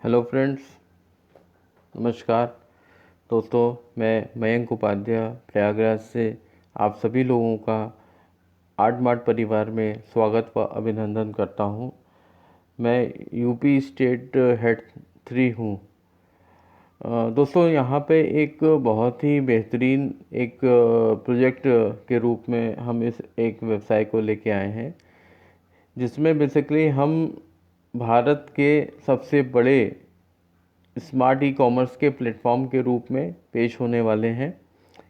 Hello friends, नमस्कार दोस्तों। मैं मयंक उपाध्याय प्रयागराज से आप सभी लोगों का आर्ट मार्ट परिवार में स्वागत व अभिनंदन करता हूं। मैं यूपी स्टेट हेड 3 हूं। दोस्तों, यहाँ पे एक बहुत ही बेहतरीन एक प्रोजेक्ट के रूप में हम इस एक व्यवसाय को लेके आए हैं, जिसमें बेसिकली हम भारत के सबसे बड़े स्मार्ट ई कॉमर्स के प्लेटफॉर्म के रूप में पेश होने वाले हैं।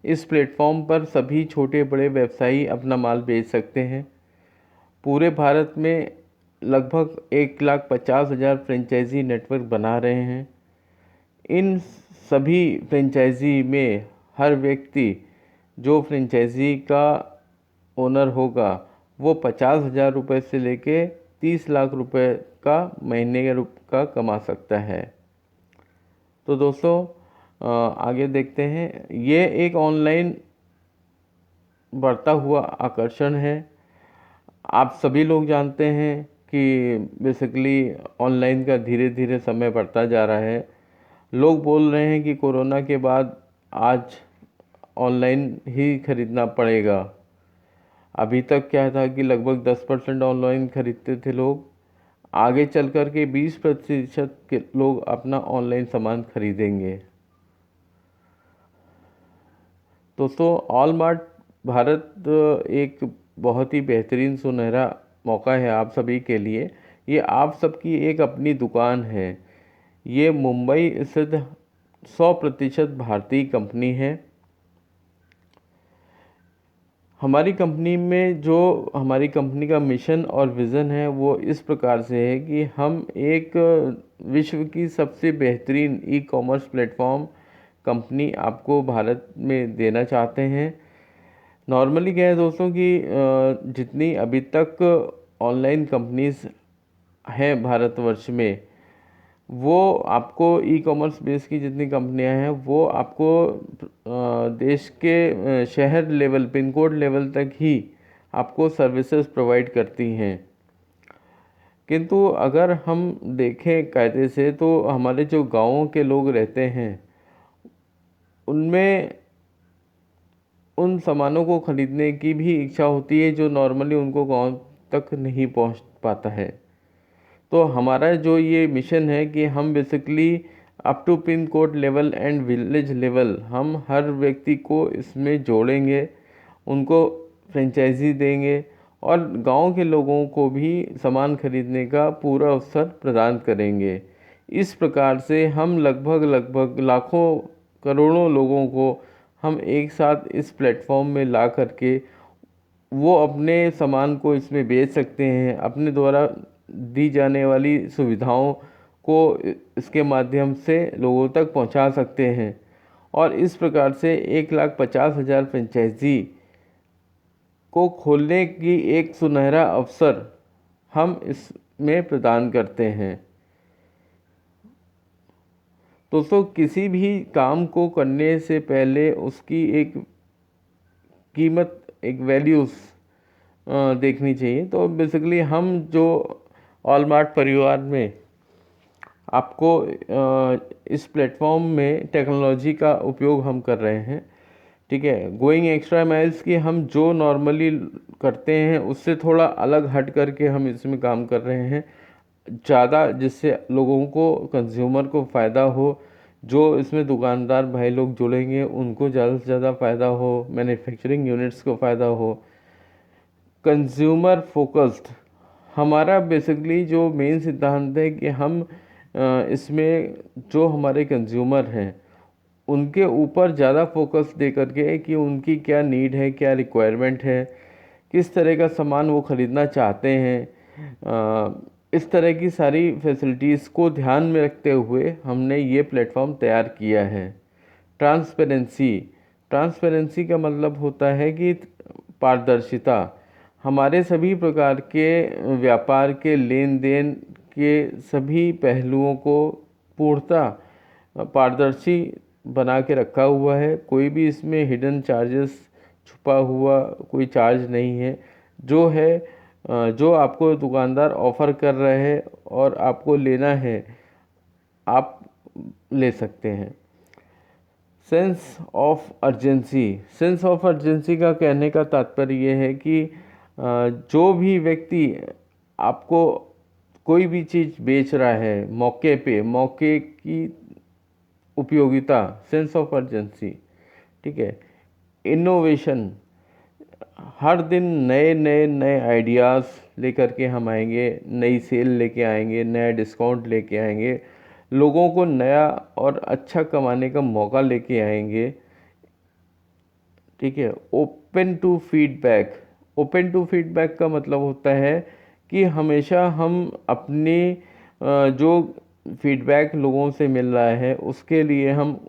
इस प्लेटफॉर्म पर सभी छोटे बड़े व्यवसायी अपना माल बेच सकते हैं। पूरे भारत में लगभग 1,50,000 फ्रेंचाइजी नेटवर्क बना रहे हैं। इन सभी फ्रेंचाइजी में हर व्यक्ति जो फ्रेंचाइजी का ओनर होगा वो 50,000 रुपये से लेके 30 लाख रुपए का महीने का कमा सकता है। तो दोस्तों, आगे देखते हैं। ये एक ऑनलाइन बढ़ता हुआ आकर्षण है। आप सभी लोग जानते हैं कि बेसिकली ऑनलाइन का धीरे धीरे समय बढ़ता जा रहा है। लोग बोल रहे हैं कि कोरोना के बाद आज ऑनलाइन ही खरीदना पड़ेगा। अभी तक क्या था कि लगभग 10% ऑनलाइन खरीदते थे लोग। आगे चल कर के 20% के लोग अपना ऑनलाइन सामान खरीदेंगे। दोस्तों, ऑलमार्ट भारत एक बहुत ही बेहतरीन सुनहरा मौका है आप सभी के लिए। ये आप सबकी एक अपनी दुकान है। ये मुंबई स्थित 100% भारतीय कंपनी है। हमारी कंपनी में जो हमारी कंपनी का मिशन और विज़न है वो इस प्रकार से है कि हम एक विश्व की सबसे बेहतरीन ई कॉमर्स प्लेटफॉर्म कंपनी आपको भारत में देना चाहते हैं। नॉर्मली क्या है दोस्तों कि जितनी अभी तक ऑनलाइन कंपनीज हैं भारतवर्ष में, वो आपको ई कॉमर्स बेस की जितनी कंपनियां हैं वो आपको देश के शहर लेवल पिन कोड लेवल तक ही आपको सर्विसेज प्रोवाइड करती हैं। किंतु अगर हम देखें कायदे से तो हमारे जो गांवों के लोग रहते हैं उनमें उन सामानों को ख़रीदने की भी इच्छा होती है जो नॉर्मली उनको गांव तक नहीं पहुंच पाता है। तो हमारा जो ये मिशन है कि हम basically up to pin code level and village level हम हर व्यक्ति को इसमें जोड़ेंगे, उनको फ्रेंचाइजी देंगे और गांव के लोगों को भी सामान खरीदने का पूरा अवसर प्रदान करेंगे। इस प्रकार से हम लगभग लाखों करोड़ों लोगों को हम एक साथ इस प्लेटफॉर्म में ला करके वो अपने सामान को इसमें बेच सकते हैं। अपने द्वारा दी जाने वाली सुविधाओं को इसके माध्यम से लोगों तक पहुंचा सकते हैं और इस प्रकार से 1,50,000 फ्रेंचाइजी को खोलने की एक सुनहरा अवसर हम इसमें प्रदान करते हैं। दोस्तों, किसी भी काम को करने से पहले उसकी एक कीमत, एक वैल्यूज़ देखनी चाहिए। तो बेसिकली हम जो ऑलमार्ट परिवार में आपको इस प्लेटफॉर्म में टेक्नोलॉजी का उपयोग हम कर रहे हैं। ठीक है, गोइंग एक्स्ट्रा माइल्स की हम जो नॉर्मली करते हैं उससे थोड़ा अलग हट करके हम इसमें काम कर रहे हैं ज़्यादा, जिससे लोगों को, कंज्यूमर को फ़ायदा हो। जो इसमें दुकानदार भाई लोग जुड़ेंगे उनको ज़्यादा से ज़्यादा फ़ायदा हो, मैन्युफैक्चरिंग यूनिट्स को फ़ायदा हो। कंज्यूमर फोकस्ड हमारा बेसिकली जो मेन सिद्धांत है कि हम इसमें जो हमारे कंज्यूमर हैं उनके ऊपर ज़्यादा फोकस दे करके कि उनकी क्या नीड है, क्या रिक्वायरमेंट है, किस तरह का सामान वो ख़रीदना चाहते हैं। इस तरह की सारी फैसिलिटीज़ को ध्यान में रखते हुए हमने ये प्लेटफॉर्म तैयार किया है। ट्रांसपेरेंसी का मतलब होता है कि पारदर्शिता। हमारे सभी प्रकार के व्यापार के लेन देन के सभी पहलुओं को पूर्णतः पारदर्शी बना के रखा हुआ है। कोई भी इसमें हिडन चार्जेस, छुपा हुआ कोई चार्ज नहीं है। जो है जो आपको दुकानदार ऑफ़र कर रहे हैं और आपको लेना है आप ले सकते हैं। सेंस ऑफ अर्जेंसी का कहने का तात्पर्य ये है कि जो भी व्यक्ति आपको कोई भी चीज़ बेच रहा है मौके की उपयोगिता, सेंस ऑफ अर्जेंसी, ठीक है। इनोवेशन, हर दिन नए नए नए आइडियाज़ लेकर के हम आएंगे, नई सेल लेके आएंगे, नया डिस्काउंट लेके आएंगे, लोगों को नया और अच्छा कमाने का मौका लेके आएंगे, ठीक है। ओपन टू फीडबैक का मतलब होता है कि हमेशा हम अपनी जो फीडबैक लोगों से मिल रहा है उसके लिए हम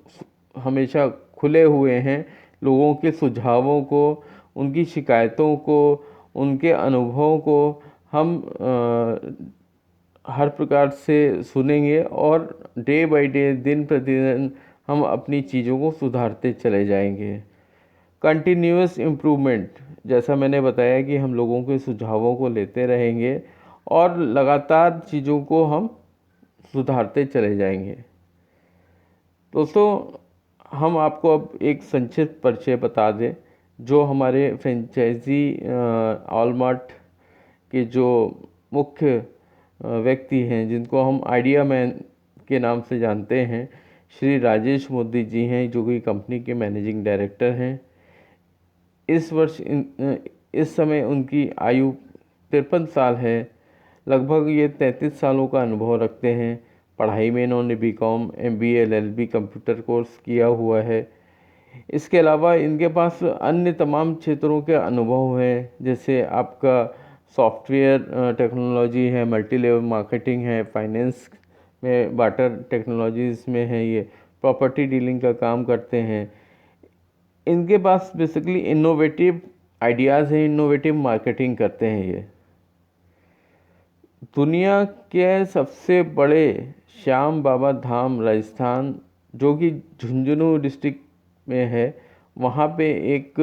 हमेशा खुले हुए हैं। लोगों के सुझावों को, उनकी शिकायतों को, उनके अनुभवों को हम हर प्रकार से सुनेंगे और डे बाय डे, दिन प्रतिदिन हम अपनी चीज़ों को सुधारते चले जाएंगे। कंटिन्यूअस इम्प्रूवमेंट, जैसा मैंने बताया कि हम लोगों के सुझावों को लेते रहेंगे और लगातार चीज़ों को हम सुधारते चले जाएंगे। दोस्तों, हम आपको अब एक संक्षिप्त परिचय बता दें। जो हमारे फ्रेंचाइजी ऑलमार्ट के जो मुख्य व्यक्ति हैं, जिनको हम आइडिया मैन के नाम से जानते हैं, श्री राजेश मोदी जी हैं, जो कि कंपनी के मैनेजिंग डायरेक्टर हैं। इस समय उनकी आयु 53 साल है। लगभग ये 33 सालों का अनुभव रखते हैं। पढ़ाई में इन्होंने B Com, MBA, LLB, computer course किया हुआ है। इसके अलावा इनके पास अन्य तमाम क्षेत्रों के अनुभव हैं, जैसे आपका सॉफ्टवेयर टेक्नोलॉजी है, मल्टी लेवल मार्केटिंग है, फाइनेंस में बाटर टेक्नोलॉजीज़ में है, ये प्रॉपर्टी डीलिंग का काम करते हैं। इनके पास बेसिकली इनोवेटिव आइडियाज़ हैं, इनोवेटिव मार्केटिंग करते हैं। ये दुनिया के सबसे बड़े श्याम बाबा धाम राजस्थान, जो कि झुंझुनू डिस्ट्रिक्ट में है, वहाँ पे एक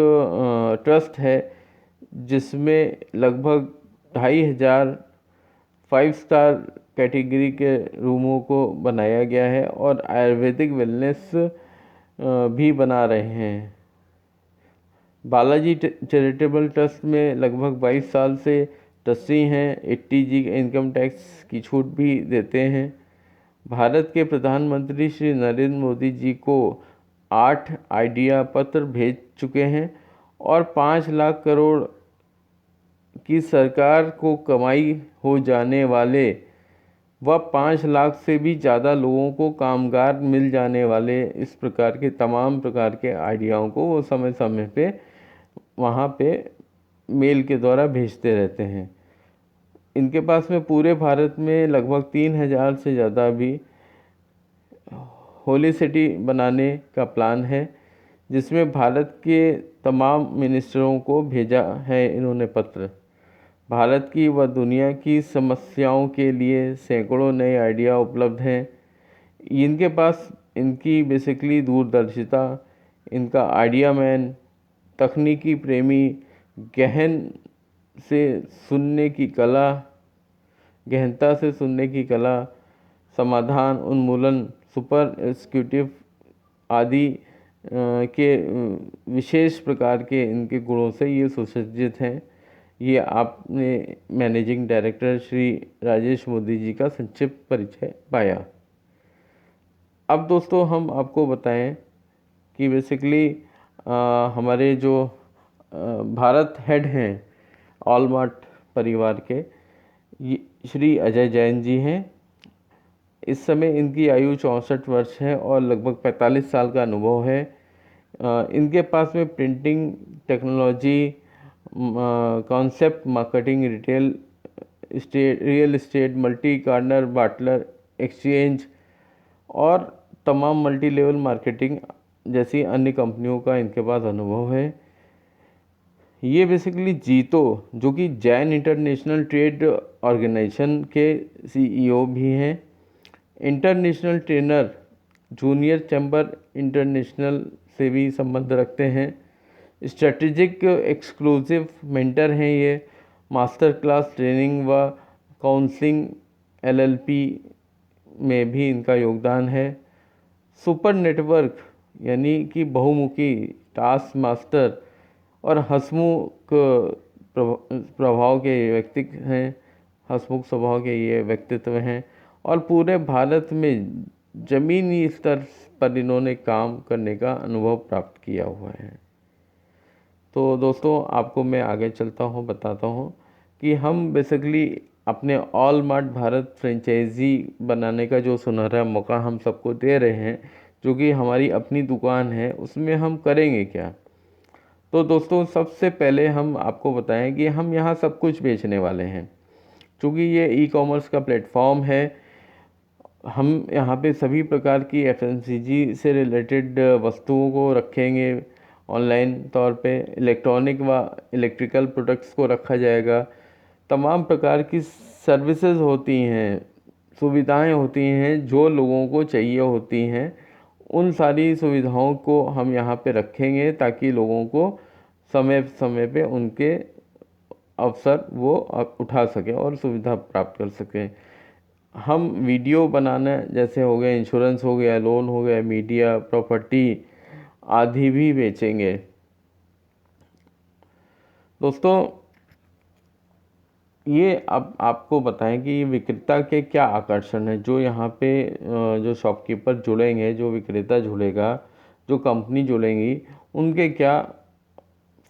ट्रस्ट है जिसमें लगभग 2500 5 स्टार कैटेगरी के रूमों को बनाया गया है और आयुर्वेदिक वेलनेस भी बना रहे हैं। बालाजी चैरिटेबल ट्रस्ट में लगभग 22 साल से ट्रस्टी हैं। 80G इनकम टैक्स की छूट भी देते हैं। भारत के प्रधानमंत्री श्री नरेंद्र मोदी जी को 8 आइडिया पत्र भेज चुके हैं और 5 लाख करोड़ की सरकार को कमाई हो जाने वाले व 5 लाख से भी ज़्यादा लोगों को कामगार मिल जाने वाले इस प्रकार के तमाम प्रकार के आइडियाओं को वो समय समय पे वहाँ पे मेल के द्वारा भेजते रहते हैं। इनके पास में पूरे भारत में लगभग 3000 से ज़्यादा भी होली सिटी बनाने का प्लान है, जिसमें भारत के तमाम मिनिस्टरों को भेजा है इन्होंने पत्र। भारत की व दुनिया की समस्याओं के लिए सैकड़ों नए आइडिया उपलब्ध हैं। इनके पास इनकी बेसिकली दूरदर्शिता, इनका आइडिया मैन, तकनीकी प्रेमी, गहनता से सुनने की कला, समाधान उन्मूलन, सुपर एग्जीक्यूटिव आदि के विशेष प्रकार के इनके गुणों से ये सुसज्जित हैं। ये आपने मैनेजिंग डायरेक्टर श्री राजेश मोदी जी का संक्षिप्त परिचय पाया। अब दोस्तों, हम आपको बताएं कि बेसिकली हमारे जो भारत हेड हैं ऑलमार्ट परिवार के, श्री अजय जैन जी हैं। इस समय इनकी आयु 64 वर्ष है और लगभग 45 साल का अनुभव है। इनके पास में printing technology, concept marketing, real estate, multi corner butler exchange और तमाम मल्टी लेवल मार्केटिंग जैसी अन्य कंपनियों का इनके पास अनुभव है। ये बेसिकली जीतो, जो कि जैन इंटरनेशनल ट्रेड ऑर्गेनाइजेशन के CEO भी हैं। International trainer, junior chamber international से भी संबंध रखते हैं। स्ट्रेटेजिक एक्सक्लूसिव मेंटर हैं ये। मास्टर क्लास ट्रेनिंग व काउंसलिंग LLP में भी इनका योगदान है। सुपर नेटवर्क यानी कि बहुमुखी, टास्क मास्टर और हंसमुख प्रभाव के व्यक्ति हैं, हंसमुख स्वभाव के ये व्यक्तित्व हैं और पूरे भारत में ज़मीनी स्तर पर इन्होंने काम करने का अनुभव प्राप्त किया हुआ है। तो दोस्तों, आपको मैं आगे चलता हूँ, बताता हूँ कि हम बेसिकली अपने ऑल मार्ट भारत फ्रेंचाइजी बनाने का जो सुनहरा मौका हम सबको दे रहे हैं, जो कि हमारी अपनी दुकान है, उसमें हम करेंगे क्या। तो दोस्तों, सबसे पहले हम आपको बताएं कि हम यहाँ सब कुछ बेचने वाले हैं। चूँकि ये ई कॉमर्स का प्लेटफॉर्म है, हम यहाँ पे सभी प्रकार की एफएमसीजी से रिलेटेड वस्तुओं को रखेंगे। ऑनलाइन तौर पे इलेक्ट्रॉनिक व इलेक्ट्रिकल प्रोडक्ट्स को रखा जाएगा। तमाम प्रकार की सर्विसेज होती हैं, सुविधाएं होती हैं जो लोगों को चाहिए होती हैं, उन सारी सुविधाओं को हम यहाँ पे रखेंगे ताकि लोगों को समय समय पे उनके अवसर वो उठा सकें और सुविधा प्राप्त कर सकें। हम वीडियो बनाना, जैसे हो गया इंश्योरेंस हो गया, लोन हो गया, मीडिया, प्रॉपर्टी आदि भी बेचेंगे। दोस्तों, ये अब आपको बताएं कि विक्रेता के क्या आकर्षण है। जो यहाँ पे जो शॉपकीपर जुड़ेंगे, जो विक्रेता जुड़ेगा, जो कंपनी जुड़ेंगी, उनके क्या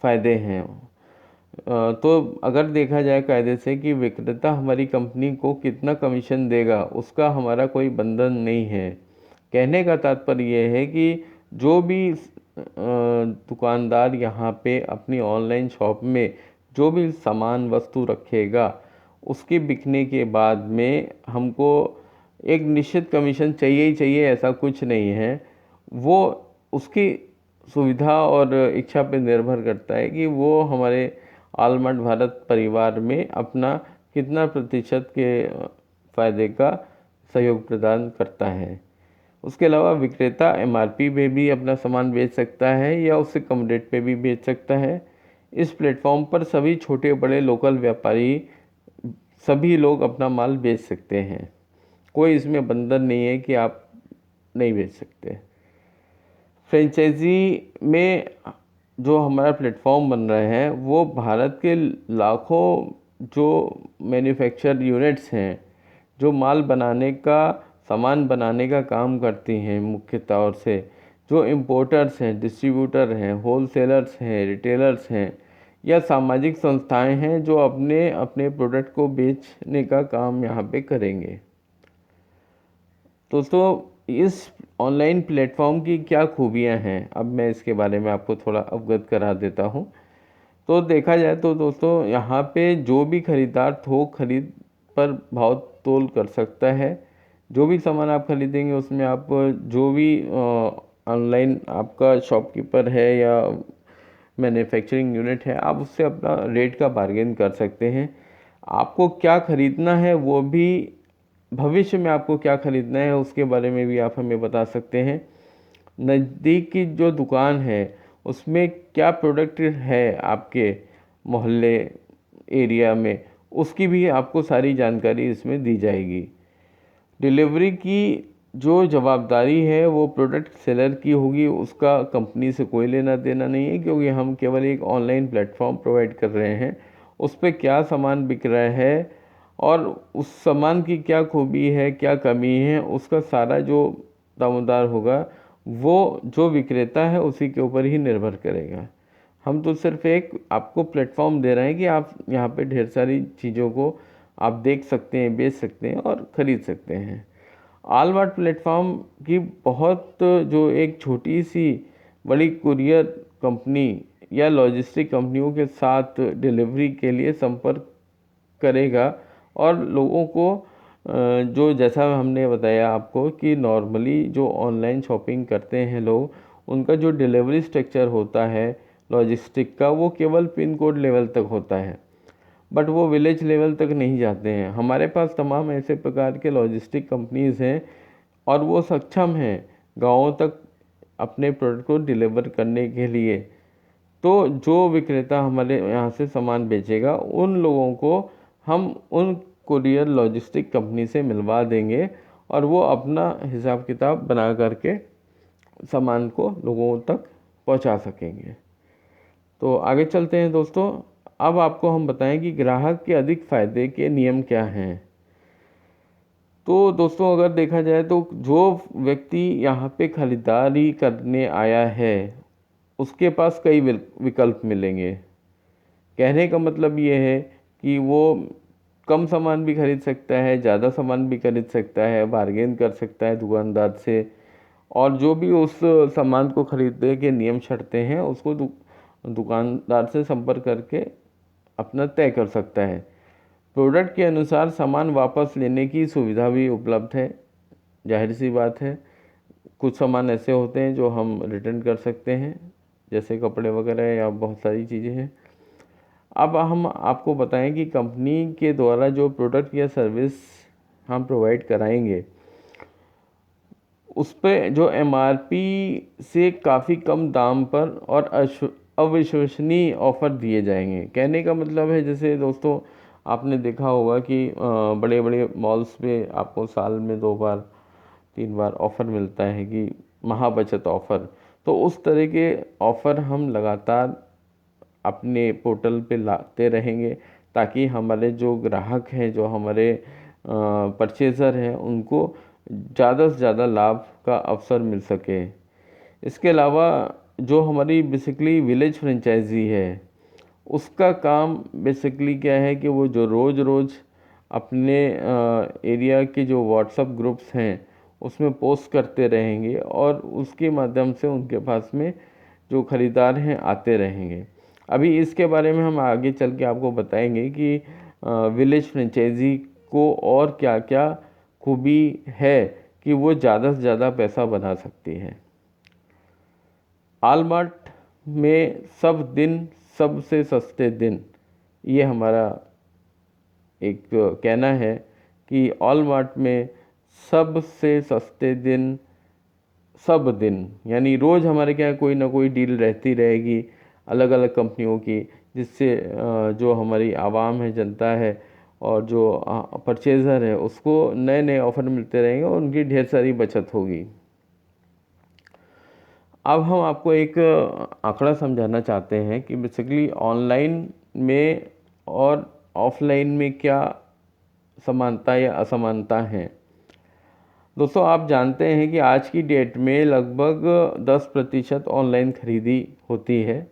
फ़ायदे हैं। तो अगर देखा जाए कायदे से कि विक्रेता हमारी कंपनी को कितना कमीशन देगा, उसका हमारा कोई बंधन नहीं है। कहने का तात्पर्य यह है कि जो भी दुकानदार यहाँ पे अपनी ऑनलाइन शॉप में जो भी सामान वस्तु रखेगा, उसके बिकने के बाद में हमको एक निश्चित कमीशन चाहिए ही चाहिए, ऐसा कुछ नहीं है। वो उसकी सुविधा और इच्छा पे निर्भर करता है कि वो हमारे ऑल मार्ट भारत परिवार में अपना कितना प्रतिशत के फ़ायदे का सहयोग प्रदान करता है। उसके अलावा विक्रेता एमआरपी पे भी अपना सामान बेच सकता है या उससे कम रेट पे भी बेच सकता है। इस प्लेटफॉर्म पर सभी छोटे बड़े लोकल व्यापारी सभी लोग अपना माल बेच सकते हैं। कोई इसमें बंधन नहीं है कि आप नहीं बेच सकते। फ्रेंचाइजी में जो हमारा प्लेटफॉर्म बन रहा है, वो भारत के लाखों जो मैन्युफैक्चर यूनिट्स हैं, जो माल बनाने का, सामान बनाने का काम करती हैं, मुख्य तौर से जो इम्पोर्टर्स हैं, डिस्ट्रीब्यूटर हैं, होलसेलर्स हैं, रिटेलर्स हैं या सामाजिक संस्थाएं हैं, जो अपने अपने प्रोडक्ट को बेचने का काम यहाँ पे करेंगे। दोस्तों, इस ऑनलाइन प्लेटफॉर्म की क्या खूबियाँ हैं, अब मैं इसके बारे में आपको थोड़ा अवगत करा देता हूँ। तो देखा जाए तो दोस्तों, यहाँ पे जो भी खरीदार थोक खरीद पर भाव तोल कर सकता है। जो भी सामान आप खरीदेंगे उसमें आप जो भी ऑनलाइन आपका शॉपकीपर है या मैन्युफैक्चरिंग यूनिट है, आप उससे अपना रेट का बार्गेन कर सकते हैं। आपको क्या खरीदना है, वो भी भविष्य में आपको क्या खरीदना है उसके बारे में भी आप हमें बता सकते हैं। नज़दीक की जो दुकान है उसमें क्या प्रोडक्ट है आपके मोहल्ले एरिया में, उसकी भी आपको सारी जानकारी इसमें दी जाएगी। डिलीवरी की जो जवाबदारी है वो प्रोडक्ट सेलर की होगी, उसका कंपनी से कोई लेना देना नहीं है, क्योंकि हम केवल एक ऑनलाइन प्लेटफॉर्म प्रोवाइड कर रहे हैं। उस पर क्या सामान बिक रहा है और उस सामान की क्या खूबी है, क्या कमी है, उसका सारा जो दामोदार होगा वो जो विक्रेता है उसी के ऊपर ही निर्भर करेगा। हम तो सिर्फ एक आपको प्लेटफॉर्म दे रहे हैं कि आप यहाँ पे ढेर सारी चीज़ों को आप देख सकते हैं, बेच सकते हैं और ख़रीद सकते हैं। ऑल मार्ट प्लेटफॉर्म की बहुत जो एक छोटी सी बड़ी कुरियर कंपनी या लॉजिस्टिक कंपनियों के साथ डिलीवरी के लिए संपर्क करेगा और लोगों को जो जैसा हमने बताया आपको कि नॉर्मली जो ऑनलाइन शॉपिंग करते हैं लोग, उनका जो डिलीवरी स्ट्रक्चर होता है लॉजिस्टिक का, वो केवल पिन कोड लेवल तक होता है, बट वो विलेज लेवल तक नहीं जाते हैं। हमारे पास तमाम ऐसे प्रकार के लॉजिस्टिक कंपनीज़ हैं और वो सक्षम हैं गाँवों तक अपने प्रोडक्ट को डिलीवर करने के लिए। तो जो विक्रेता हमारे यहाँ से सामान बेचेगा, उन लोगों को हम उन कुरियर लॉजिस्टिक कंपनी से मिलवा देंगे और वो अपना हिसाब किताब बना करके सामान को लोगों तक पहुंचा सकेंगे। तो आगे चलते हैं दोस्तों। अब आपको हम बताएं कि ग्राहक के अधिक फायदे के नियम क्या हैं। तो दोस्तों अगर देखा जाए तो जो व्यक्ति यहाँ पे खरीदारी करने आया है उसके पास कई विकल्प मिलेंगे। कहने का मतलब ये है कि वो कम सामान भी खरीद सकता है, ज़्यादा सामान भी खरीद सकता है, बार्गेन कर सकता है दुकानदार से, और जो भी उस सामान को खरीदने के नियम शर्तें हैं उसको दुकानदार से संपर्क करके अपना तय कर सकता है। प्रोडक्ट के अनुसार सामान वापस लेने की सुविधा भी उपलब्ध है। जाहिर सी बात है, कुछ सामान ऐसे होते हैं जो हम रिटर्न कर सकते हैं, जैसे कपड़े वगैरह या बहुत सारी चीज़ें हैं। अब हम आपको बताएं कि कंपनी के द्वारा जो प्रोडक्ट या सर्विस हम प्रोवाइड कराएंगे उस पर जो एमआरपी से काफ़ी कम दाम पर और अविश्वसनीय ऑफ़र दिए जाएंगे। कहने का मतलब है, जैसे दोस्तों आपने देखा होगा कि बड़े बड़े मॉल्स पे आपको साल में 2 बार 3 बार ऑफ़र मिलता है कि महाबचत ऑफ़र। तो उस तरह के ऑफ़र हम लगातार अपने पोर्टल पे लाते रहेंगे ताकि हमारे जो ग्राहक हैं, जो हमारे परचेज़र हैं, उनको ज़्यादा से ज़्यादा लाभ का अवसर मिल सके। इसके अलावा जो हमारी बेसिकली विलेज फ्रेंचाइजी है उसका काम बेसिकली क्या है कि वो जो रोज़ रोज़ अपने एरिया के जो व्हाट्सएप ग्रुप्स हैं उसमें पोस्ट करते रहेंगे और उसके माध्यम से उनके पास में जो ख़रीदार हैं आते रहेंगे। अभी इसके बारे में हम आगे चल के आपको बताएंगे कि विलेज फ्रेंचाइजी को और क्या क्या खूबी है कि वो ज़्यादा से ज़्यादा पैसा बना सकती है। ऑलमार्ट में सब दिन सबसे सस्ते दिन, ये हमारा एक कहना है कि ऑलमार्ट में सबसे सस्ते दिन सब दिन, यानी रोज़ हमारे क्या कोई ना कोई डील रहती रहेगी अलग अलग कंपनियों की, जिससे जो हमारी आवाम है, जनता है और जो परचेज़र है उसको नए नए ऑफ़र मिलते रहेंगे और उनकी ढेर सारी बचत होगी। अब हम आपको एक आंकड़ा समझाना चाहते हैं कि बेसिकली ऑनलाइन में और ऑफलाइन में क्या समानता या असमानता है। दोस्तों आप जानते हैं कि आज की डेट में लगभग 10% ऑनलाइन खरीदी होती है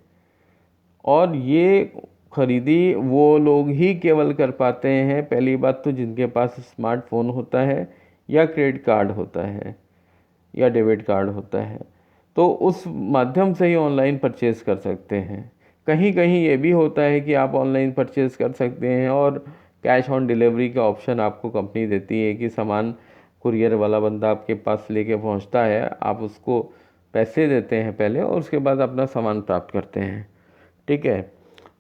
और ये खरीदी वो लोग ही केवल कर पाते हैं, पहली बात तो जिनके पास स्मार्टफोन होता है या क्रेडिट कार्ड होता है या डेबिट कार्ड होता है, तो उस माध्यम से ही ऑनलाइन परचेज़ कर सकते हैं। कहीं कहीं ये भी होता है कि आप ऑनलाइन परचेज़ कर सकते हैं और कैश ऑन डिलीवरी का ऑप्शन आपको कंपनी देती है कि सामान कुरियर वाला बंदा आपके पास लेके पहुंचता है, आप उसको पैसे देते हैं पहले और उसके बाद अपना सामान प्राप्त करते हैं। ठीक है,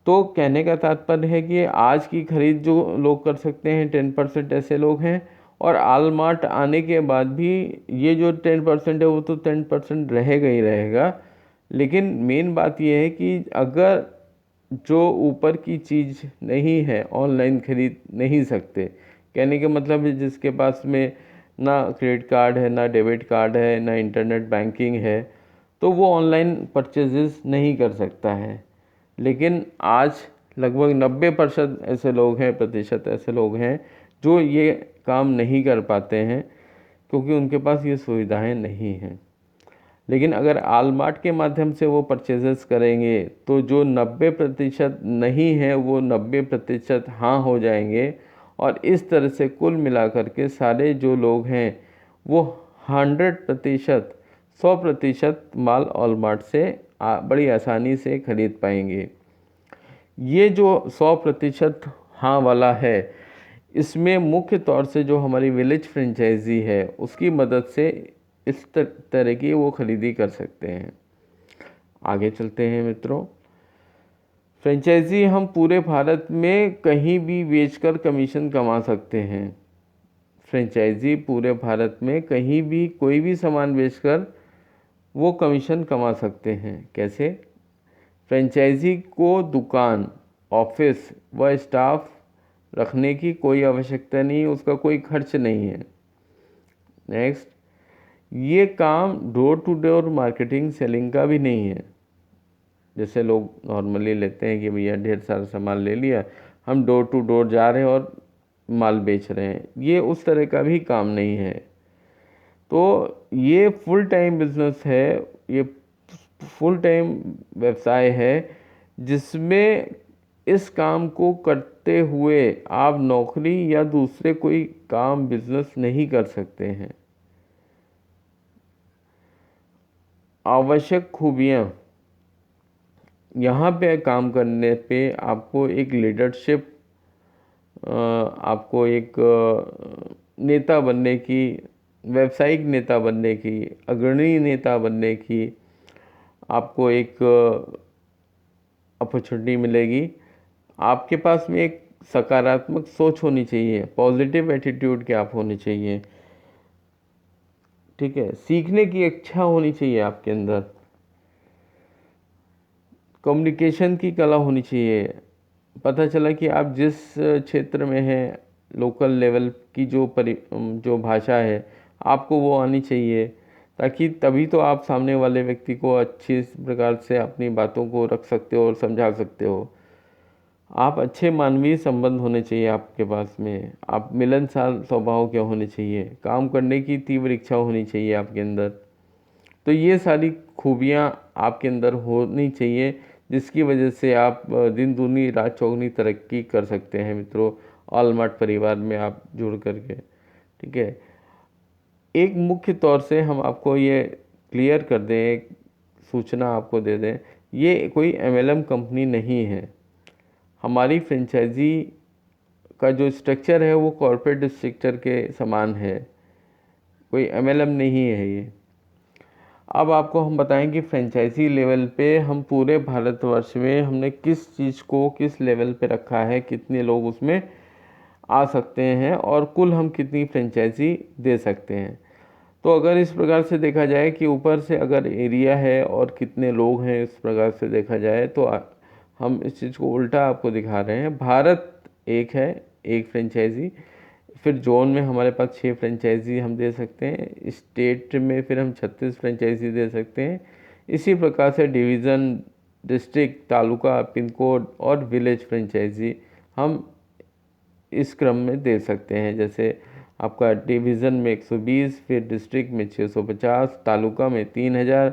तो कहने का तात्पर्य है कि आज की खरीद जो लोग कर सकते हैं 10% ऐसे लोग हैं, और ऑलमार्ट आने के बाद भी ये जो 10% है वो तो 10% रहेगा ही रहेगा। लेकिन मेन बात ये है कि अगर जो ऊपर की चीज़ नहीं है ऑनलाइन खरीद नहीं सकते, कहने का मतलब है जिसके पास में ना क्रेडिट कार्ड है, ना डेबिट कार्ड है, ना इंटरनेट बैंकिंग है, तो वो ऑनलाइन परचेजेस नहीं कर सकता है। लेकिन आज लगभग 90% ऐसे लोग हैं, प्रतिशत ऐसे लोग हैं जो ये काम नहीं कर पाते हैं क्योंकि उनके पास ये सुविधाएं नहीं हैं। लेकिन अगर ऑलमार्ट के माध्यम से वो परचेजेस करेंगे तो जो 90% नहीं है वो 90% हाँ हो जाएंगे, और इस तरह से कुल मिलाकर के सारे जो लोग हैं वो 100% 100% माल ऑलमार्ट से बड़ी आसानी से खरीद पाएंगे। ये जो 100% हाँ वाला है, इसमें मुख्य तौर से जो हमारी विलेज फ्रेंचाइजी है उसकी मदद से इस तरह की वो खरीदी कर सकते हैं। आगे चलते हैं मित्रों। फ्रेंचाइजी हम पूरे भारत में कहीं भी बेचकर कमीशन कमा सकते हैं। फ्रेंचाइजी पूरे भारत में कहीं भी कोई भी सामान बेचकर वो कमीशन कमा सकते हैं। कैसे? फ्रेंचाइजी को दुकान, ऑफिस व स्टाफ रखने की कोई आवश्यकता नहीं है, उसका कोई खर्च नहीं है। नेक्स्ट, ये काम door to door marketing selling का भी नहीं है। जैसे लोग नॉर्मली लेते हैं कि भैया ढेर सारा सामान ले लिया, हम डोर टू डोर जा रहे हैं और माल बेच रहे हैं, ये उस तरह का भी काम नहीं है। तो ये फुल टाइम बिजनेस है, ये फुल टाइम व्यवसाय है, जिसमें इस काम को करते हुए आप नौकरी या दूसरे कोई काम बिजनेस नहीं कर सकते हैं। आवश्यक खूबियाँ, यहाँ पे काम करने पे आपको एक लीडरशिप, आपको एक नेता बनने की, व्यावसायिक नेता बनने की, अग्रणी नेता बनने की आपको एक अपॉर्चुनिटी मिलेगी। आपके पास में एक सकारात्मक सोच होनी चाहिए, पॉजिटिव एटीट्यूड के आप होने चाहिए, ठीक है। सीखने की इच्छा होनी चाहिए आपके अंदर, कम्युनिकेशन की कला होनी चाहिए। पता चला कि आप जिस क्षेत्र में हैं, लोकल लेवल की जो भाषा है आपको वो आनी चाहिए, ताकि तभी तो आप सामने वाले व्यक्ति को अच्छी प्रकार से अपनी बातों को रख सकते हो और समझा सकते हो। आप अच्छे मानवीय संबंध होने चाहिए आपके पास में, आप मिलनसार स्वभाव के होने चाहिए, काम करने की तीव्र इच्छा होनी चाहिए आपके अंदर। तो ये सारी खूबियाँ आपके अंदर होनी चाहिए, जिसकी वजह से आप दिन दूनी रात चौगुनी तरक्की कर सकते हैं मित्रों, ऑलमार्ट परिवार में आप जुड़ करके, ठीक है। एक मुख्य तौर से हम आपको ये क्लियर कर दें, एक सूचना आपको दे दें, ये कोई एमएलएम कंपनी नहीं है। हमारी फ्रेंचाइजी का जो स्ट्रक्चर है वो कॉरपोरेट स्ट्रक्चर के समान है, कोई एमएलएम नहीं है ये। अब आपको हम बताएं कि फ्रेंचाइजी लेवल पे हम पूरे भारतवर्ष में हमने किस चीज़ को किस लेवल पे रखा है, कितने लोग उसमें आ सकते हैं और कुल हम कितनी फ्रेंचाइजी दे सकते हैं। तो अगर इस प्रकार से देखा जाए कि ऊपर से अगर एरिया है और कितने लोग हैं, इस प्रकार से देखा जाए तो हम इस चीज़ को उल्टा आपको दिखा रहे हैं। भारत एक है, एक फ्रेंचाइजी, फिर जोन में हमारे पास 6 फ्रेंचाइजी हम दे सकते हैं, स्टेट में फिर हम 36 फ्रेंचाइजी दे सकते हैं। इसी प्रकार से division, district, taluka, pin code और विलेज फ्रेंचाइजी हम इस क्रम में दे सकते हैं। जैसे आपका डिवीज़न में 120, फिर डिस्ट्रिक्ट में 650, तालुका में 3000,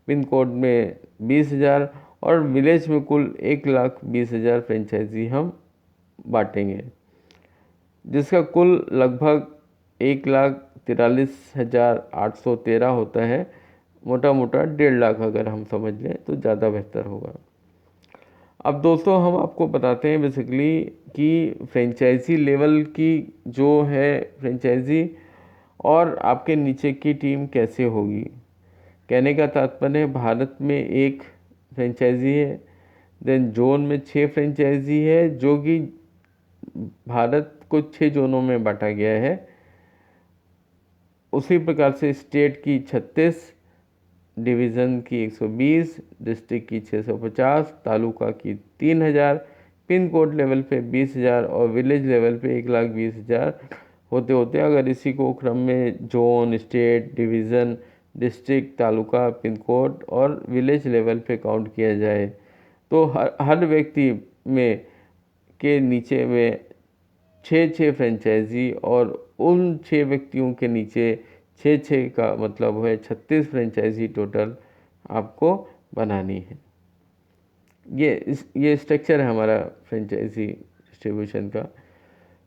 पिन कोड में 20,000 और विलेज में कुल 1,20,000 फ्रेंचाइजी हम बांटेंगे, जिसका कुल लगभग 1,43,813 होता है। मोटा मोटा 1.5 लाख अगर हम समझ लें तो ज़्यादा बेहतर होगा। अब दोस्तों हम आपको बताते हैं बेसिकली कि फ्रेंचाइजी लेवल की जो है फ्रेंचाइजी और आपके नीचे की टीम कैसे होगी। कहने का तात्पर्य भारत में एक फ्रेंचाइजी है, देन जोन में 6 फ्रेंचाइजी है, जो कि भारत को 6 जोनों में बांटा गया है। उसी प्रकार से स्टेट की 36, डिवीज़न की 120, डिस्ट्रिक्ट की 650, तालुका की 3000, पिन कोड लेवल पे 20,000 और विलेज लेवल पे 1,20,000 होते होते अगर इसी को क्रम में zone, state, division, district, taluka, pin code और विलेज लेवल पे काउंट किया जाए तो हर व्यक्ति में के नीचे में 6 फ्रेंचाइजी और उन 6 व्यक्तियों के नीचे 6 का मतलब है 36 फ्रेंचाइजी टोटल आपको बनानी है। ये स्ट्रक्चर है हमारा फ्रेंचाइजी डिस्ट्रीब्यूशन का।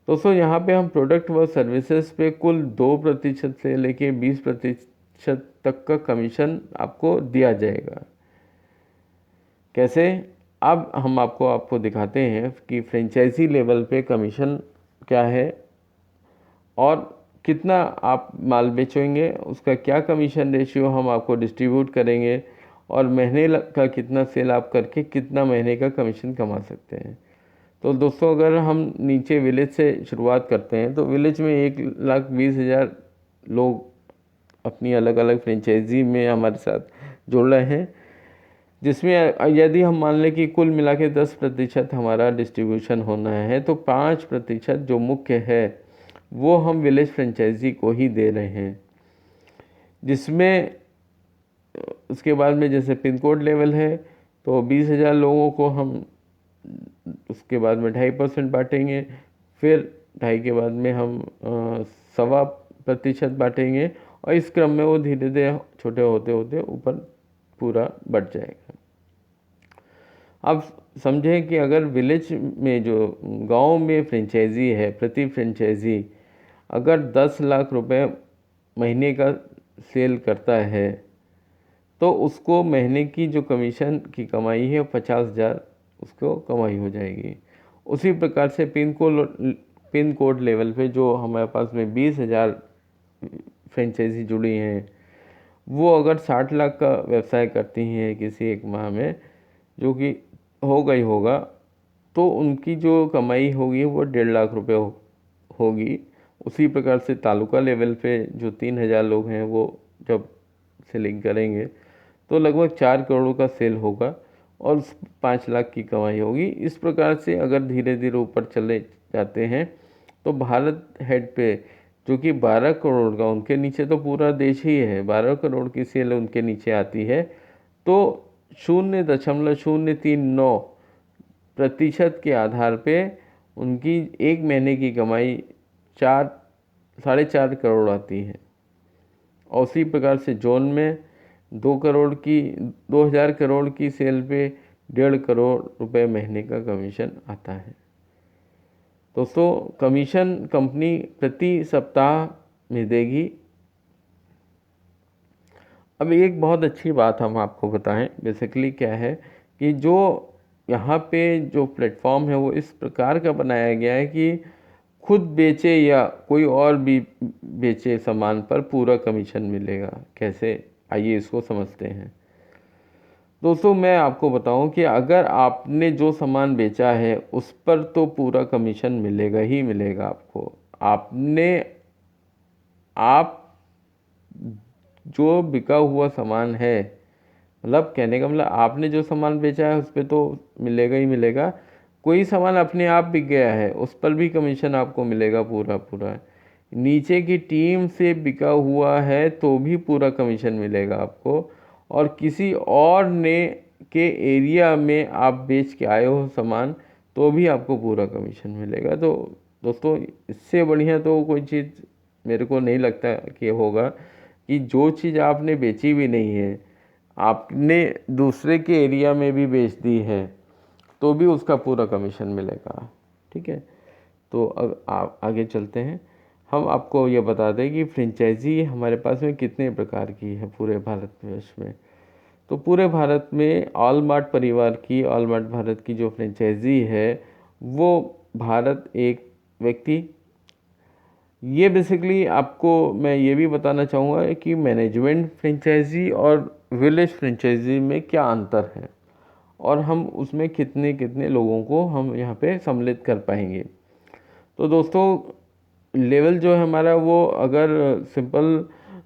दोस्तों यहाँ पे हम प्रोडक्ट व सर्विसेज पे कुल 2% से लेके 20% तक का कमीशन आपको दिया जाएगा। कैसे? अब हम आपको दिखाते हैं कि फ्रेंचाइजी लेवल पे कमीशन क्या है और कितना आप माल बेचेंगे, उसका क्या कमीशन रेशियो हम आपको डिस्ट्रीब्यूट करेंगे और महीने का कितना सेल आप करके कितना महीने का कमीशन कमा सकते हैं। तो दोस्तों अगर हम नीचे विलेज से शुरुआत करते हैं तो विलेज में 1,20,000 लोग अपनी अलग अलग फ्रेंचाइजी में हमारे साथ जुड़ रहे हैं, जिसमें यदि हम मान लें कि कुल मिला के 10% हमारा डिस्ट्रीब्यूशन होना है तो 5% जो मुख्य है वो हम विलेज फ्रेंचाइजी को ही दे रहे हैं। जिसमें उसके बाद में जैसे पिन कोड लेवल है तो 20,000 लोगों को हम उसके बाद में 2.5% बांटेंगे, फिर 2.5 के बाद में हम 1.25% बांटेंगे, और इस क्रम में वो धीरे धीरे छोटे होते होते ऊपर पूरा बढ़ जाएगा। अब समझें कि अगर विलेज में जो गांव में फ्रेंचाइजी है, प्रति फ्रेंचाइजी अगर 10 लाख रुपए महीने का सेल करता है तो उसको महीने की जो कमीशन की कमाई है 50,000 उसको कमाई हो जाएगी। उसी प्रकार से पिन कोड लेवल पे जो हमारे पास में 20,000 फ्रेंचाइजी जुड़ी हैं, वो अगर 60 लाख का व्यवसाय करती हैं किसी एक माह में, जो कि होगा ही होगा, तो उनकी जो कमाई होगी वो 1.5 लाख रुपए होगी। उसी प्रकार से तालुका लेवल पे जो 3,000 लोग हैं वो जब सेलिंग करेंगे तो लगभग 4 करोड़ का सेल होगा और 5 लाख की कमाई होगी। इस प्रकार से अगर धीरे धीरे ऊपर चले जाते हैं तो भारत हेड पे जो कि 12 करोड़ का, उनके नीचे तो पूरा देश ही है, 12 करोड़ की सेल उनके नीचे आती है, तो 0.039% के आधार पे उनकी एक महीने की कमाई 4-4.5 करोड़ आती है। और उसी प्रकार से जोन में 2,000 करोड़ की सेल पे 1.5 करोड़ रुपए महीने का कमीशन आता है। दोस्तों, कमीशन कंपनी प्रति सप्ताह में देगी। अब एक बहुत अच्छी बात हम आपको बताएं, बेसिकली क्या है कि जो यहाँ पे जो प्लेटफॉर्म है वो इस प्रकार का बनाया गया है कि खुद बेचे या कोई और भी बेचे सामान पर पूरा कमीशन मिलेगा। कैसे, आइए इसको समझते हैं। दोस्तों, मैं आपको बताऊं कि अगर आपने जो सामान बेचा है उस पर तो पूरा कमीशन मिलेगा ही मिलेगा आपको। आप जो बिका हुआ सामान है, मतलब कहने का मतलब आपने जो सामान बेचा है उस पर तो मिलेगा ही मिलेगा। कोई सामान अपने आप बिक गया है उस पर भी कमीशन आपको मिलेगा पूरा पूरा। नीचे की टीम से बिका हुआ है तो भी पूरा कमीशन मिलेगा आपको, और किसी और ने के एरिया में आप बेच के आए हो सामान तो भी आपको पूरा कमीशन मिलेगा। तो दोस्तों, इससे बढ़िया तो कोई चीज़ मेरे को नहीं लगता कि होगा, कि जो चीज़ आपने बेची भी नहीं है, आपने दूसरे के एरिया में भी बेच दी है तो भी उसका पूरा कमीशन मिलेगा। ठीक है, तो अब आप आगे चलते हैं। हम आपको ये बता दें कि फ्रेंचाइजी हमारे पास में कितने प्रकार की है पूरे भारतवर्ष में। तो पूरे भारत में ऑलमार्ट परिवार की, ऑलमार्ट भारत की जो फ्रेंचाइजी है वो भारत एक व्यक्ति, ये बेसिकली आपको मैं ये भी बताना चाहूँगा कि मैनेजमेंट फ्रेंचाइजी और विलेज फ्रेंचाइजी में क्या अंतर है और हम उसमें कितने कितने लोगों को हम यहाँ पे सम्मिलित कर पाएंगे। तो दोस्तों, लेवल जो है हमारा वो अगर सिंपल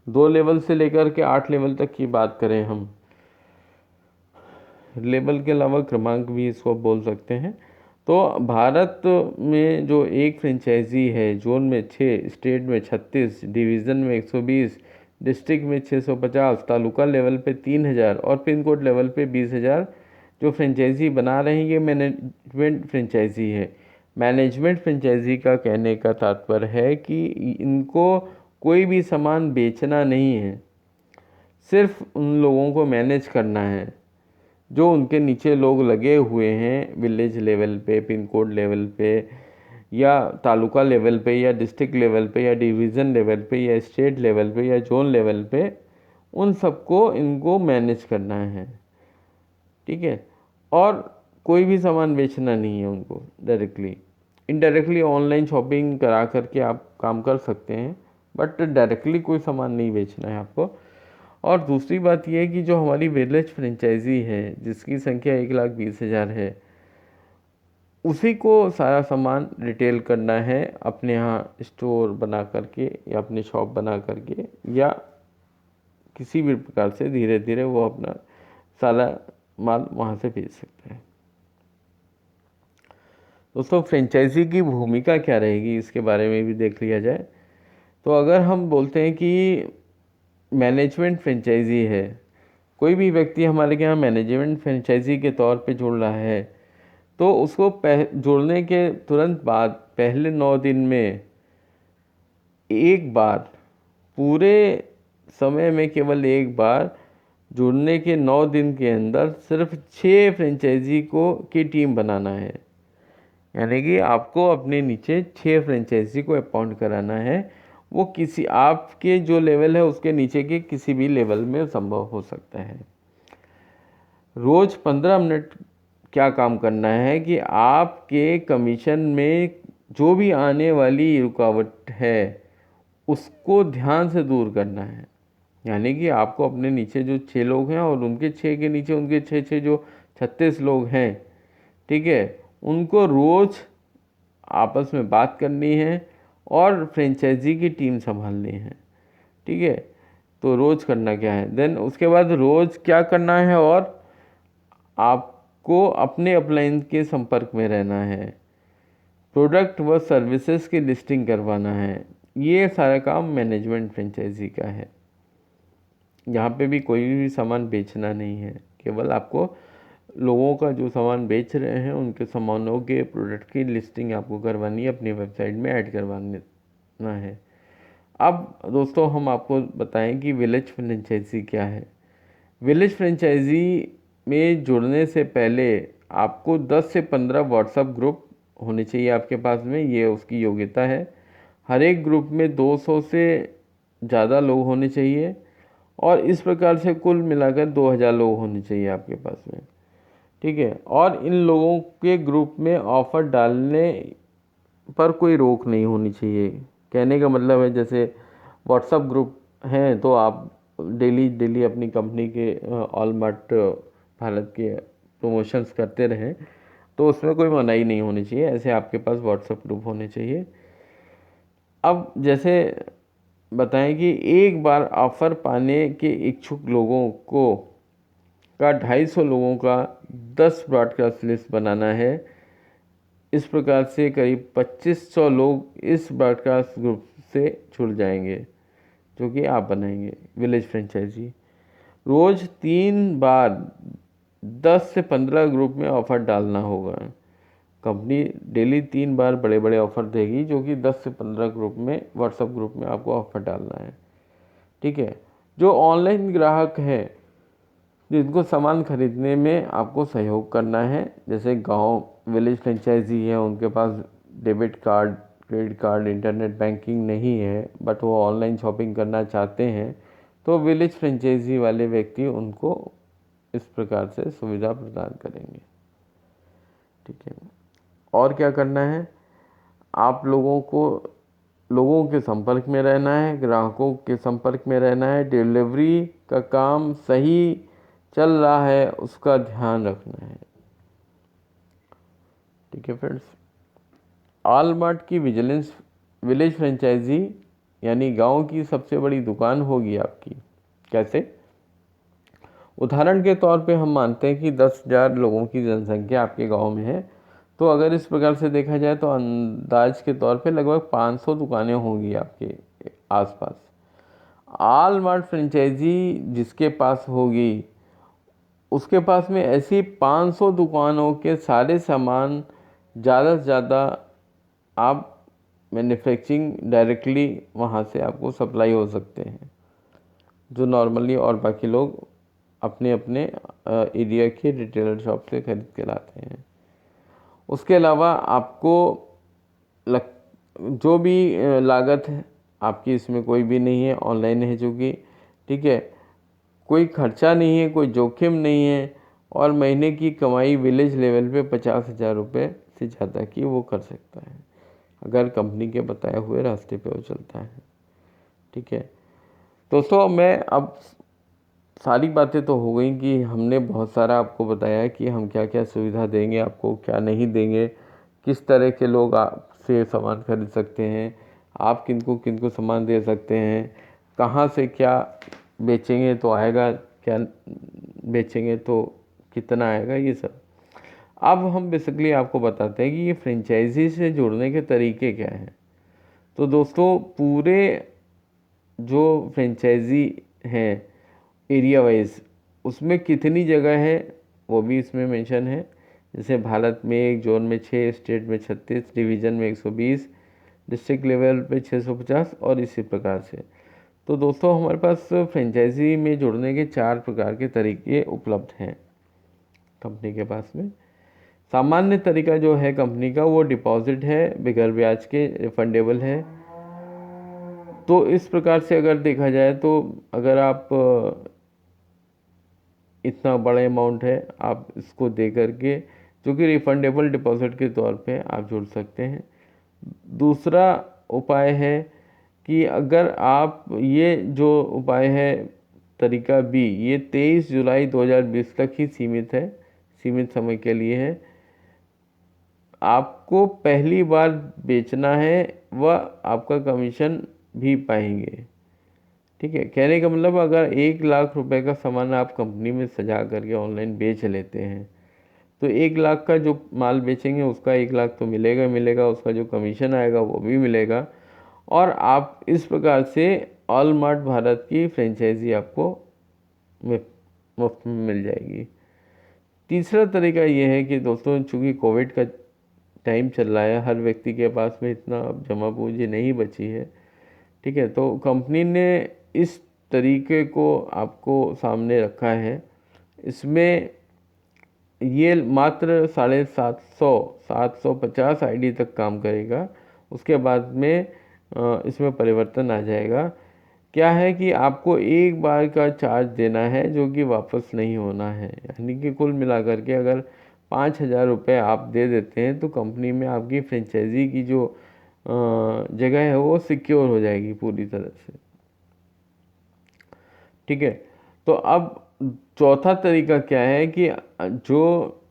2 लेवल से लेकर के 8 लेवल तक की बात करें, हम लेवल के अलावा क्रमांक भी इसको बोल सकते हैं, तो भारत में जो एक फ्रेंचाइजी है, जोन में 6, स्टेट में 36, डिवीज़न में 120, डिस्ट्रिक्ट में 650, तालुका लेवल पे 3,000 और पिन कोड लेवल पे 20,000 जो फ्रेंचाइजी बना रहे हैं, ये मैनेजमेंट फ्रेंचाइजी है। मैनेजमेंट फ्रेंचाइजी का कहने का तात्पर्य है कि इनको कोई भी सामान बेचना नहीं है, सिर्फ उन लोगों को मैनेज करना है जो उनके नीचे लोग लगे हुए हैं विलेज लेवल पे, पिन कोड लेवल पे, या तालुका लेवल पे, या डिस्ट्रिक्ट लेवल पे, या डिवीज़न लेवल पे, या स्टेट लेवल पे, या जोन लेवल पे, उन सबको इनको मैनेज करना है। ठीक है, और कोई भी सामान बेचना नहीं है उनको डायरेक्टली। इनडायरेक्टली ऑनलाइन शॉपिंग करा करके आप काम कर सकते हैं, बट डायरेक्टली कोई सामान नहीं बेचना है आपको। और दूसरी बात यह है कि जो हमारी विलेज फ्रेंचाइजी है जिसकी संख्या 1,20,000 है, उसी को सारा सामान रिटेल करना है अपने यहाँ स्टोर बना करके या अपनी शॉप बना करके, या किसी भी प्रकार से धीरे धीरे वो अपना सारा माल वहाँ से बेच सकता है। दोस्तों, फ्रेंचाइजी की भूमिका क्या रहेगी इसके बारे में भी देख लिया जाए। तो अगर हम बोलते हैं कि मैनेजमेंट फ्रेंचाइजी है, कोई भी व्यक्ति हमारे यहाँ मैनेजमेंट फ्रेंचाइजी के तौर पे जुड़ रहा है, तो उसको जुड़ने के तुरंत बाद पहले 9 दिन में एक बार, पूरे समय में केवल एक बार, जुड़ने के 9 दिन के अंदर सिर्फ 6 फ्रेंचाइजी की टीम बनाना है। यानी कि आपको अपने नीचे 6 फ्रेंचाइजी को अपॉइंट कराना है। वो किसी आपके जो लेवल है उसके नीचे के किसी भी लेवल में संभव हो सकता है। रोज़ 15 मिनट क्या काम करना है कि आपके कमीशन में जो भी आने वाली रुकावट है उसको ध्यान से दूर करना है। यानी कि आपको अपने नीचे जो 6 लोग हैं और उनके 6 के नीचे उनके 6 जो 36 लोग हैं, ठीक है, उनको रोज़ आपस में बात करनी है और फ्रेंचाइजी की टीम संभालनी है। ठीक है, तो रोज़ करना क्या है, देन उसके बाद रोज़ क्या करना है, और आपको अपने अपलाइन के संपर्क में रहना है, प्रोडक्ट व सर्विसेज की लिस्टिंग करवाना है। ये सारा काम मैनेजमेंट फ्रेंचाइजी का है। यहाँ पे भी कोई भी सामान बेचना नहीं है, केवल आपको लोगों का जो सामान बेच रहे हैं उनके सामानों के प्रोडक्ट की लिस्टिंग आपको करवानी है, अपनी वेबसाइट में ऐड करवाना है। अब दोस्तों हम आपको बताएं कि विलेज फ्रेंचाइजी क्या है। विलेज फ्रेंचाइजी में जुड़ने से पहले आपको 10 से 15 व्हाट्सएप ग्रुप होने चाहिए आपके पास में, ये उसकी योग्यता है। हर एक ग्रुप में 200 से ज़्यादा लोग होने चाहिए और इस प्रकार से कुल मिलाकर 2000 लोग होने चाहिए आपके पास में। ठीक है, और इन लोगों के ग्रुप में ऑफ़र डालने पर कोई रोक नहीं होनी चाहिए। कहने का मतलब है जैसे व्हाट्सएप ग्रुप हैं तो आप डेली अपनी कंपनी के ऑलमार्ट भारत के प्रमोशंस करते रहें, तो उसमें कोई मनाही नहीं होनी चाहिए। ऐसे आपके पास व्हाट्सएप ग्रुप होने चाहिए। अब जैसे बताएं कि एक बार ऑफ़र पाने के इच्छुक लोगों को का 250 लोगों का 10 ब्रॉडकास्ट लिस्ट बनाना है। इस प्रकार से करीब 2500 लोग इस ब्रॉडकास्ट ग्रुप से जुड़ जाएंगे जो कि आप बनाएंगे विलेज फ्रेंचाइजी। रोज़ 3 बार 10 से 15 ग्रुप में ऑफ़र डालना होगा। कंपनी डेली 3 बार बड़े बड़े ऑफ़र देगी जो कि 10 से 15 ग्रुप में, व्हाट्सएप ग्रुप में आपको ऑफ़र डालना है। ठीक है, जो ऑनलाइन ग्राहक है जिनको सामान खरीदने में आपको सहयोग करना है, जैसे गांव विलेज फ्रेंचाइजी है उनके पास debit card, credit card, internet banking नहीं है, बट वो ऑनलाइन शॉपिंग करना चाहते हैं, तो विलेज फ्रेंचाइजी वाले व्यक्ति उनको इस प्रकार से सुविधा प्रदान करेंगे। ठीक है, और क्या करना है, आप लोगों के संपर्क में रहना है, ग्राहकों के संपर्क में रहना है, डिलीवरी का काम सही चल रहा है उसका ध्यान रखना है। ठीक है फ्रेंड्स, ऑलमार्ट की विलेज फ्रेंचाइजी यानी गांव की सबसे बड़ी दुकान होगी आपकी। कैसे? उदाहरण के तौर पे हम मानते हैं कि 10,000 लोगों की जनसंख्या आपके गांव में है, तो अगर इस प्रकार से देखा जाए तो अंदाज के तौर पे लगभग 500 दुकानें होंगी आपके आसपास। ऑलमार्ट फ्रेंचाइजी जिसके पास होगी उसके पास में ऐसी 500 दुकानों के सारे सामान ज़्यादा से ज़्यादा आप मैन्युफैक्चरिंग डायरेक्टली वहाँ से आपको सप्लाई हो सकते हैं, जो नॉर्मली और बाकी लोग अपने अपने एरिया के रिटेलर शॉप से खरीद के लाते हैं। उसके अलावा आपको जो भी लागत है आपकी इसमें कोई भी नहीं है, ऑनलाइन है चूँकि। ठीक है, कोई खर्चा नहीं है, कोई जोखिम नहीं है, और महीने की कमाई विलेज लेवल पे 50,000 रुपये से ज़्यादा की वो कर सकता है अगर कंपनी के बताए हुए रास्ते पे वो चलता है। ठीक है दोस्तों, मैं अब सारी बातें तो हो गई कि हमने बहुत सारा आपको बताया कि हम क्या क्या सुविधा देंगे आपको, क्या नहीं देंगे, किस तरह के लोग आपसे सामान खरीद सकते हैं, आप किनको सामान दे सकते हैं, कहाँ से क्या बेचेंगे तो आएगा, क्या बेचेंगे तो कितना आएगा, ये सब। अब हम बेसिकली आपको बताते हैं कि ये फ्रेंचाइजी से जुड़ने के तरीके क्या हैं। तो दोस्तों, पूरे जो फ्रेंचाइजी हैं एरिया वाइज, उसमें कितनी जगह है वो भी इसमें मेंशन है। जैसे भारत में एक जोन में 6, स्टेट में 36, डिवीज़न में 120, डिस्ट्रिक्ट लेवल पे 650 और इसी प्रकार से। तो दोस्तों हमारे पास फ्रेंचाइजी में जुड़ने के 4 प्रकार के तरीके उपलब्ध हैं कंपनी के पास में। सामान्य तरीका जो है कंपनी का वो डिपॉजिट है, बगैर ब्याज के, रिफंडेबल है। तो इस प्रकार से अगर देखा जाए तो अगर आप इतना बड़ा अमाउंट है आप इसको दे करके, जो कि रिफंडेबल डिपॉजिट के तौर पे आप जुड़ सकते हैं। दूसरा उपाय है कि अगर आप, ये जो उपाय है तरीका बी, ये 23 जुलाई 2020 तक ही सीमित है, सीमित समय के लिए है। आपको पहली बार बेचना है वह आपका कमीशन भी पाएंगे। ठीक है, कहने का मतलब अगर 1 लाख रुपए का सामान आप कंपनी में सजा करके ऑनलाइन बेच लेते हैं तो 1 लाख का जो माल बेचेंगे उसका 1 लाख तो मिलेगा मिलेगा, उसका जो कमीशन आएगा वो भी मिलेगा। और आप इस प्रकार से ऑलमार्ट भारत की फ्रेंचाइजी आपको मुफ्त में मिल जाएगी। तीसरा तरीका ये है कि दोस्तों चूँकि कोविड का टाइम चल रहा है, हर व्यक्ति के पास में इतना जमा पूंजी नहीं बची है। ठीक है, तो कंपनी ने इस तरीके को आपको सामने रखा है। इसमें ये मात्र 750 आईडी तक काम करेगा, उसके बाद में इसमें परिवर्तन आ जाएगा। क्या है कि आपको एक बार का चार्ज देना है जो कि वापस नहीं होना है, यानी कि कुल मिलाकर के अगर 5,000 रुपये आप दे देते हैं तो कंपनी में आपकी फ्रेंचाइजी की जो जगह है वो सिक्योर हो जाएगी पूरी तरह से। ठीक है, तो अब चौथा तरीका क्या है कि जो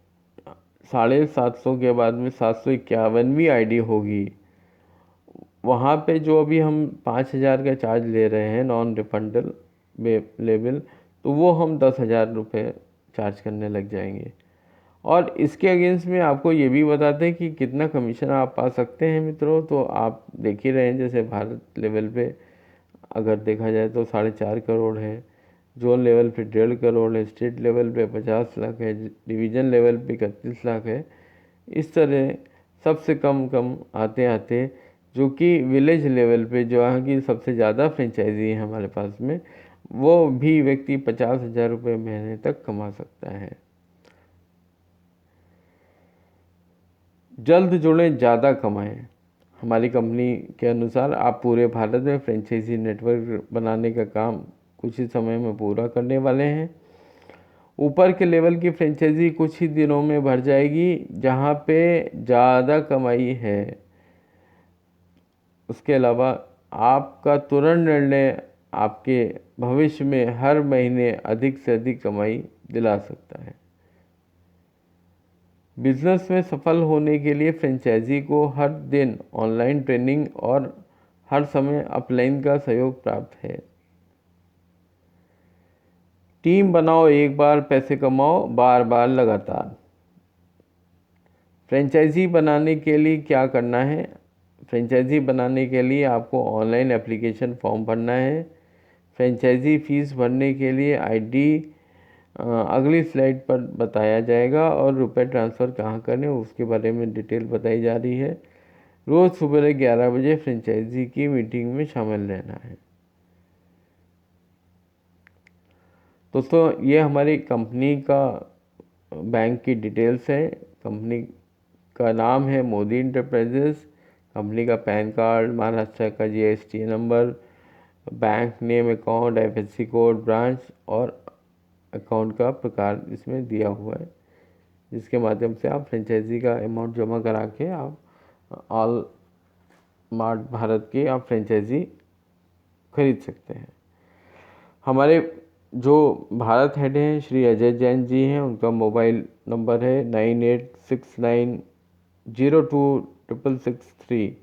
750 के बाद में 751वीं आईडी होगी, वहाँ पे जो अभी हम 5,000 का चार्ज ले रहे हैं नॉन रिफंडल लेवल, तो वो हम 10,000 रुपये चार्ज करने लग जाएंगे। और इसके अगेंस्ट में आपको ये भी बताते हैं कि कितना कमीशन आप पा सकते हैं मित्रों। तो आप देख ही रहे हैं, जैसे भारत लेवल पे अगर देखा जाए तो 4.5 करोड़ है, जोन लेवल पे 1.5 करोड़ है, स्टेट लेवल पे 50 लाख है, डिवीज़न लेवल पे 31 लाख है। इस तरह सबसे कम कम आते आते जो कि विलेज लेवल पे जो यहाँ की सबसे ज़्यादा फ्रेंचाइजी है हमारे पास में, वो भी व्यक्ति 50,000 रुपये महीने तक कमा सकता है। जल्द जुड़ें, ज़्यादा कमाएं। हमारी कंपनी के अनुसार आप पूरे भारत में फ्रेंचाइजी नेटवर्क बनाने का काम कुछ ही समय में पूरा करने वाले हैं। ऊपर के लेवल की फ्रेंचाइजी कुछ ही दिनों में भर जाएगी जहां पे ज़्यादा कमाई है। उसके अलावा आपका तुरंत निर्णय आपके भविष्य में हर महीने अधिक से अधिक कमाई दिला सकता है। बिजनेस में सफल होने के लिए फ्रेंचाइजी को हर दिन ऑनलाइन ट्रेनिंग और हर समय अपलाइन का सहयोग प्राप्त है। टीम बनाओ, एक बार पैसे कमाओ, बार बार लगातार। फ्रेंचाइजी बनाने के लिए क्या करना है? फ्रेंचाइजी बनाने के लिए आपको ऑनलाइन एप्लीकेशन फॉर्म भरना है। फ्रेंचाइजी फीस भरने के लिए आईडी अगली स्लाइड पर बताया जाएगा, और रुपए ट्रांसफ़र कहाँ करें उसके बारे में डिटेल बताई जा रही है। रोज़ सुबह 11 बजे फ्रेंचाइजी की मीटिंग में शामिल रहना है। दोस्तों ये हमारी कंपनी का बैंक की डिटेल्स है। कंपनी का नाम है मोदी इंटरप्राइजेस। कंपनी का पैन कार्ड, महाराष्ट्र का GST number, bank name, account, IFSC code, branch और अकाउंट का प्रकार इसमें दिया हुआ है, जिसके माध्यम से आप फ्रेंचाइजी का अमाउंट जमा करा के आप ऑल मार्ट भारत की आप फ्रेंचाइजी खरीद सकते हैं। हमारे जो भारत हेड हैं श्री अजय जैन जी हैं, उनका मोबाइल नंबर है 9869026663।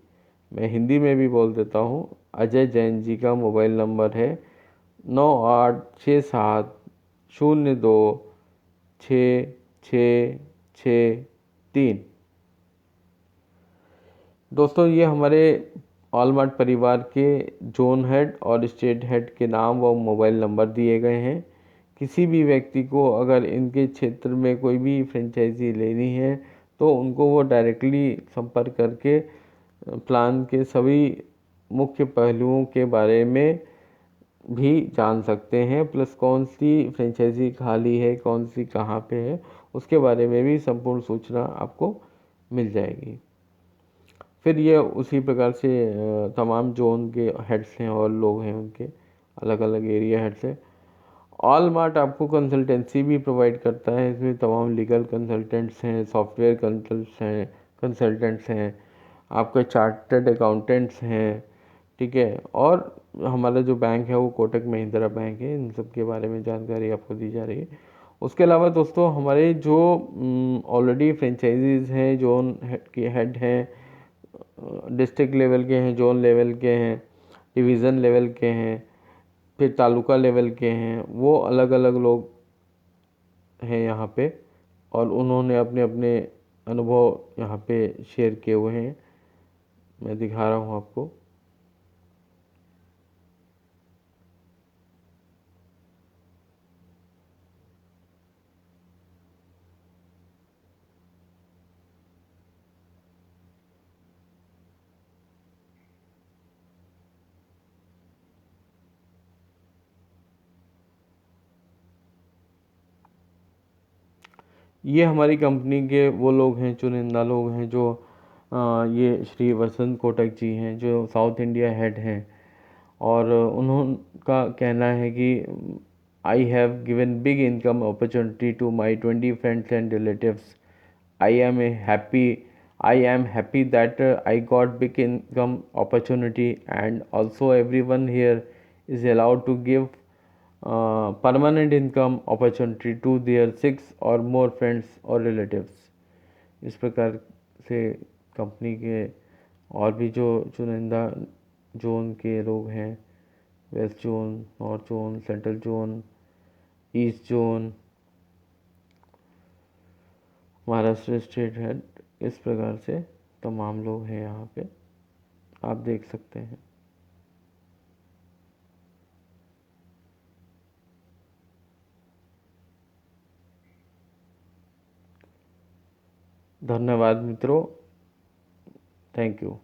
मैं हिंदी में भी बोल देता हूँ। अजय जैन जी का मोबाइल नंबर है 9867026663। दोस्तों ये हमारे ऑलमार्ट परिवार के जोन हेड और स्टेट हेड के नाम व मोबाइल नंबर दिए गए हैं। किसी भी व्यक्ति को अगर इनके क्षेत्र में कोई भी फ्रेंचाइजी लेनी है तो उनको वो डायरेक्टली संपर्क करके प्लान के सभी मुख्य पहलुओं के बारे में भी जान सकते हैं, प्लस कौन सी फ्रेंचाइजी खाली है, कौन सी कहाँ पे है, उसके बारे में भी संपूर्ण सूचना आपको मिल जाएगी। फिर ये उसी प्रकार से तमाम जोन के हेड्स हैं और लोग हैं उनके अलग अलग एरिया हेड्स हैं। ऑल मार्ट आपको कंसल्टेंसी भी प्रोवाइड करता है। इसमें तमाम लीगल कंसल्टेंट्स हैं, सॉफ्टवेयर कंसल्टेंट्स हैं, आपके चार्टर्ड अकाउंटेंट्स हैं, ठीक है। और हमारा जो बैंक है वो कोटक महिंद्रा बैंक है। इन सब के बारे में जानकारी आपको दी जा रही है। उसके अलावा दोस्तों हमारे जो ऑलरेडी फ्रेंचाइजीज हैं, जोन के हेड हैं, डिस्ट्रिक्ट लेवल के हैं, जोन लेवल के हैं, डिवीज़न लेवल के हैं, फिर तालुका लेवल के हैं, वो अलग अलग लोग हैं यहाँ पे और उन्होंने अपने अपने अनुभव यहाँ पे शेयर किए हुए हैं। मैं दिखा रहा हूँ आपको। ये हमारी कंपनी के वो लोग हैं, चुनिंदा लोग हैं जो ये श्री वसंत कोटक जी हैं जो साउथ इंडिया हेड हैं। और उन्होंने कहना है कि I have given big income opportunity to my 20 friends and relatives. I am a happy I am happy that I got big income opportunity, and also everyone here is allowed to give permanent income opportunity to their 6 or more friends or relatives। इस प्रकार से company के और भी जो चुनिंदा zone के लोग हैं, west zone, north zone, central zone, east zone, Maharashtra state head, इस प्रकार से तमाम लोग हैं यहाँ पे, आप देख सकते हैं। धन्यवाद मित्रों, थैंक यू।